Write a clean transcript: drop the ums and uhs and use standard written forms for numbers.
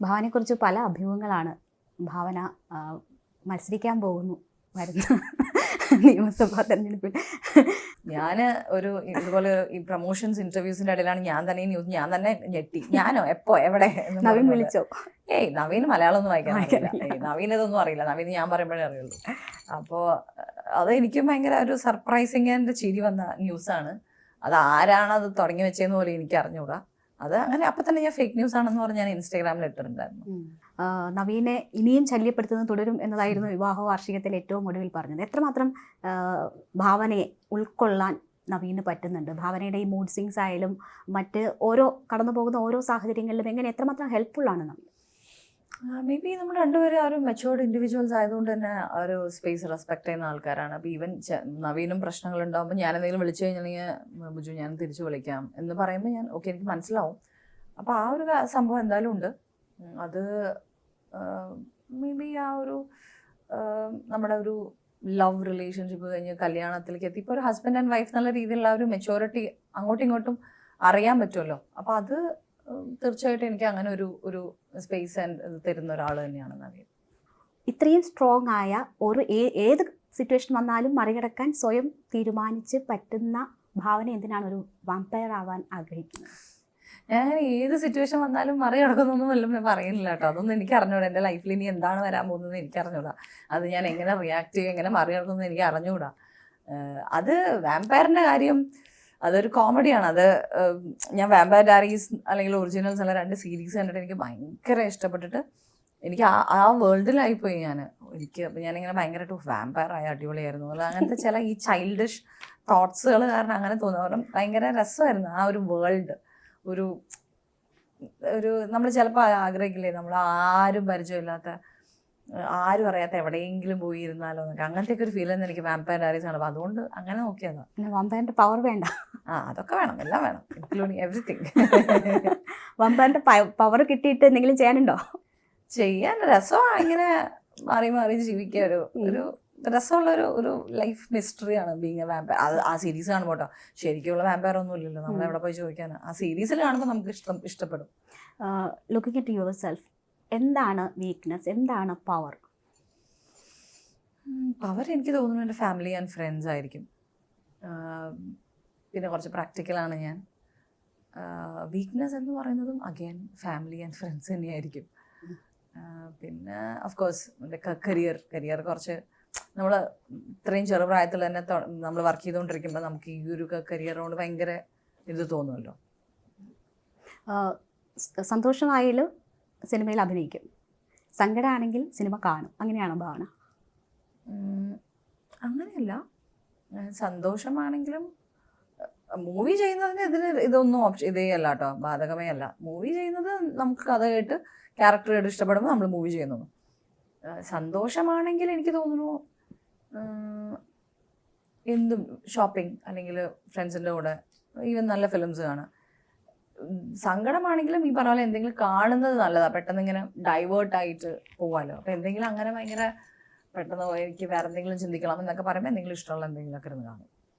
ഭാവനെക്കുറിച്ച് പല അഭ്യൂഹങ്ങളാണ്. ഭാവന മത്സരിക്കാൻ പോകുന്നു വരുന്ന നിയമസഭാ തെരഞ്ഞെടുപ്പിൽ. ഞാൻ ഒരു ഇതുപോലെ ഈ പ്രൊമോഷൻസ് ഇന്റർവ്യൂസിന്റെ ഇടയിലാണ് ഞാൻ തന്നെ ഈ ന്യൂസ് ഞാൻ തന്നെ ഞെട്ടി. ഞാനോ എപ്പോ എവിടെ നവീൻ വിളിച്ചോ? നവീന് മലയാളം ഒന്നും വായിക്കാൻ അറിയില്ല. നവീൻ ഇതൊന്നും അറിയില്ല. നവീന് ഞാൻ പറയുമ്പോഴേ അറിയുള്ളൂ. അപ്പോൾ അത് എനിക്കും ഭയങ്കര ഒരു സർപ്രൈസിങ് ആൻഡ് ചിരി വന്ന ന്യൂസാണ്. അത് ആരാണ് അത് തുടങ്ങി വെച്ചതെന്ന് പോലും എനിക്ക് അറിഞ്ഞുകൂടാ. അത് അങ്ങനെ അപ്പം തന്നെ ഞാൻ ഫേക്ക് ന്യൂസ് ആണെന്ന് പറഞ്ഞ് ഞാൻ ഇൻസ്റ്റാഗ്രാമിൽ ഇട്ടിട്ടുണ്ടായിരുന്നു. നവീനെ ഇനിയും ശല്യപ്പെടുത്തുന്നത് തുടരും എന്നതായിരുന്നു വിവാഹ വാർഷികത്തിൽ ഏറ്റവും ഒടുവിൽ പറഞ്ഞത്. എത്രമാത്രം ഭാവനയെ ഉൾക്കൊള്ളാൻ നവീന് പറ്റുന്നുണ്ട്? ഭാവനയുടെ ഈ മൂഡ് സ്വിങ്സ് ആയാലും മറ്റ് കടന്നു പോകുന്ന ഓരോ സാഹചര്യങ്ങളിലും എങ്ങനെ എത്രമാത്രം ഹെൽപ്ഫുള്ളാണ് നവീൻ? മേ ബി നമ്മൾ രണ്ടുപേരും ഒരു മെച്ചുവേർഡ് ഇൻഡിവിജ്വൽസ് ആയതുകൊണ്ട് തന്നെ ഒരു സ്പേസ് റെസ്പെക്ട് ചെയ്യുന്ന ആൾക്കാരാണ്. അപ്പോൾ ഈവൻ നവീനും പ്രശ്നങ്ങൾ ഉണ്ടാകുമ്പോൾ ഞാൻ എന്തെങ്കിലും വിളിച്ചു കഴിഞ്ഞിട്ടുണ്ടെങ്കിൽ ബുജു ഞാൻ തിരിച്ചു വിളിക്കാം എന്ന് പറയുമ്പോൾ ഞാൻ ഓക്കെ എനിക്ക് മനസ്സിലാവും. അപ്പോൾ ആ ഒരു സംഭവം എന്തായാലും ഉണ്ട്. അത് മേ ബി ആ ഒരു നമ്മുടെ ഒരു ലവ് റിലേഷൻഷിപ്പ് കഴിഞ്ഞ് കല്യാണത്തിലേക്ക് എത്തി ഇപ്പോൾ ഒരു ഹസ്ബൻഡ് ആൻഡ് വൈഫ് എന്നുള്ള രീതിയിലുള്ള ഒരു മെച്യൂരിറ്റി അങ്ങോട്ടും ഇങ്ങോട്ടും അറിയാൻ പറ്റുമല്ലോ. അപ്പോൾ അത് തീർച്ചയായിട്ടും എനിക്ക് അങ്ങനെ ഒരു സ്പേസ് തരുന്ന ഒരാൾ തന്നെയാണ് നവീൻ. ഇത്രയും സ്ട്രോങ് ആയ ഏത് സിറ്റുവേഷൻ വന്നാലും മറികടക്കാൻ സ്വയം തീരുമാനിച്ച് പറ്റുന്ന ഭാവന എന്തിനാണ് ഒരു വാമ്പയർ ആവാൻ ആഗ്രഹിക്കുന്നത്? ഞാൻ ഏത് സിറ്റുവേഷൻ വന്നാലും മറികടക്കുന്നൊന്നും വല്ലതും ഞാൻ പറയുന്നില്ല കേട്ടോ. അതൊന്നും എനിക്ക് അറിഞ്ഞൂടാ. എൻ്റെ ലൈഫിൽ ഇനി എന്താണ് വരാൻ പോകുന്നത് എനിക്ക് അറിഞ്ഞൂടാ. അത് ഞാൻ എങ്ങനെ റിയാക്ട് ചെയ്യും, എങ്ങനെ മറികടക്കുന്നത് എനിക്ക് അറിഞ്ഞുകൂടാ. അത് വാമ്പയറിൻ്റെ കാര്യം അതൊരു കോമഡിയാണ്. അത് ഞാൻ വാമ്പയർ ഡയറീസ് അല്ലെങ്കിൽ ഒറിജിനൽസ് അല്ല 2 സീരീസ് കണ്ടിട്ട് എനിക്ക് ഭയങ്കര ഇഷ്ടപ്പെട്ടിട്ട് എനിക്ക് ആ വേൾഡിലായിപ്പോയി എനിക്ക്. അപ്പം ഞാനിങ്ങനെ ഭയങ്കരമായിട്ട് വാമ്പയർ ആയ അടിപൊളിയായിരുന്നു അങ്ങനത്തെ ചില ഈ ചൈൽഡിഷ് തോട്ട്സുകൾ കാരണം അങ്ങനെ തോന്നുന്നു. കാരണം ഭയങ്കര രസമായിരുന്നു ആ ഒരു വേൾഡ്. ഒരു നമ്മൾ ചിലപ്പോൾ ആഗ്രഹിക്കില്ലേ നമ്മൾ ആരും പരിചയമില്ലാത്ത ആരും അറിയാത്ത എവിടെയെങ്കിലും പോയി ഇരുന്നാലോ എന്നൊക്കെ അങ്ങനത്തെയൊക്കെ ഒരു ഫീൽ തന്നെ എനിക്ക് വാമ്പയർ ഡയറീസ് ആണ്. അപ്പോൾ അതുകൊണ്ട് അങ്ങനെ നോക്കിയതാണ്. പിന്നെ വാമ്പയറിന്റെ പവർ വേണ്ട? അതൊക്കെ വേണം, എല്ലാം വേണം, ഇൻക്ലൂഡിങ് എവറിത്തിങ്. വാമ്പയറിന്റെ പവർ കിട്ടിയിട്ട് എന്തെങ്കിലും ചെയ്യാനുണ്ടോ? ചെയ്യാൻ രസമാണ് ഇങ്ങനെ മാറി മാറി ജീവിക്കുക. ഒരു രസമുള്ള ഒരു ലൈഫ് മിസ്റ്ററിയാണ് ബീങ് എ വാമ്പയർ. ആ സീരീസ് കാണുമ്പോൾ കേട്ടോ. ശരിക്കുള്ള വാമ്പയർ ഒന്നും ഇല്ലല്ലോ, നമ്മൾ എവിടെ പോയി ചോദിക്കാനാ. ആ സീരീസിൽ കാണുമ്പോൾ നമുക്ക് ഇഷ്ടപ്പെടും. ലുക്കിംഗ് അറ്റ് യുവർ സെൽഫ്, എന്താണ് വീക്ക്നെസ്, എന്താണ് പവർ? പവർ എനിക്ക് തോന്നുന്നു എൻ്റെ ഫാമിലി ആൻഡ് ഫ്രണ്ട്സ് ആയിരിക്കും. പിന്നെ കുറച്ച് പ്രാക്ടിക്കലാണ് ഞാൻ. വീക്ക്നെസ് എന്ന് പറയുന്നതും അഗെയിൻ ഫാമിലി ആൻഡ് ഫ്രണ്ട്സ് തന്നെയായിരിക്കും. പിന്നെ ഓഫ്കോഴ്സ് എൻ്റെ കരിയർ കുറച്ച് നമ്മൾ ഇത്രയും ചെറുപ്രായത്തിൽ തന്നെ നമ്മൾ വർക്ക് ചെയ്തുകൊണ്ടിരിക്കുമ്പോൾ നമുക്ക് ഈ ഒരു കരിയറോട് ഭയങ്കര ഇത് തോന്നുമല്ലോ. സന്തോഷമായാലും സിനിമയിൽ അഭിനയിക്കും, സങ്കടമാണെങ്കിൽ സിനിമ കാണും, അങ്ങനെയാണോ ഭാവന? അങ്ങനെയല്ല. സന്തോഷമാണെങ്കിലും മൂവി ചെയ്യുന്നതിന് ഇതൊന്നും ഇതേ അല്ല കേട്ടോ, ബാധകമേ അല്ല. മൂവി ചെയ്യുന്നത് നമുക്ക് കഥ കേട്ട് ക്യാരക്ടർ കേട്ട് ഇഷ്ടപ്പെടുമ്പോൾ നമ്മൾ മൂവി ചെയ്യുന്നു. സന്തോഷമാണെങ്കിൽ എനിക്ക് തോന്നുന്നു എന്തും ഷോപ്പിംഗ് അല്ലെങ്കിൽ ഫ്രണ്ട്സിൻ്റെ കൂടെ ഈവൻ നല്ല ഫിലിംസ് കാണുക. സങ്കടമാണെങ്കിലും ഈ പറഞ്ഞ പോലെ എന്തെങ്കിലും കാണുന്നത് നല്ലതാണ്. പെട്ടെന്ന് ഇങ്ങനെ ഡൈവേർട്ടായിട്ട് പോകാമല്ലോ. അപ്പോൾ എന്തെങ്കിലും അങ്ങനെ ഭയങ്കര പെട്ടെന്ന് എനിക്ക് വേറെ എന്തെങ്കിലും ചിന്തിക്കണം എന്നൊക്കെ പറയുമ്പോൾ എന്തെങ്കിലും ഇഷ്ടമുള്ള എന്തെങ്കിലുമൊക്കെ ഇരുന്ന് കാണും.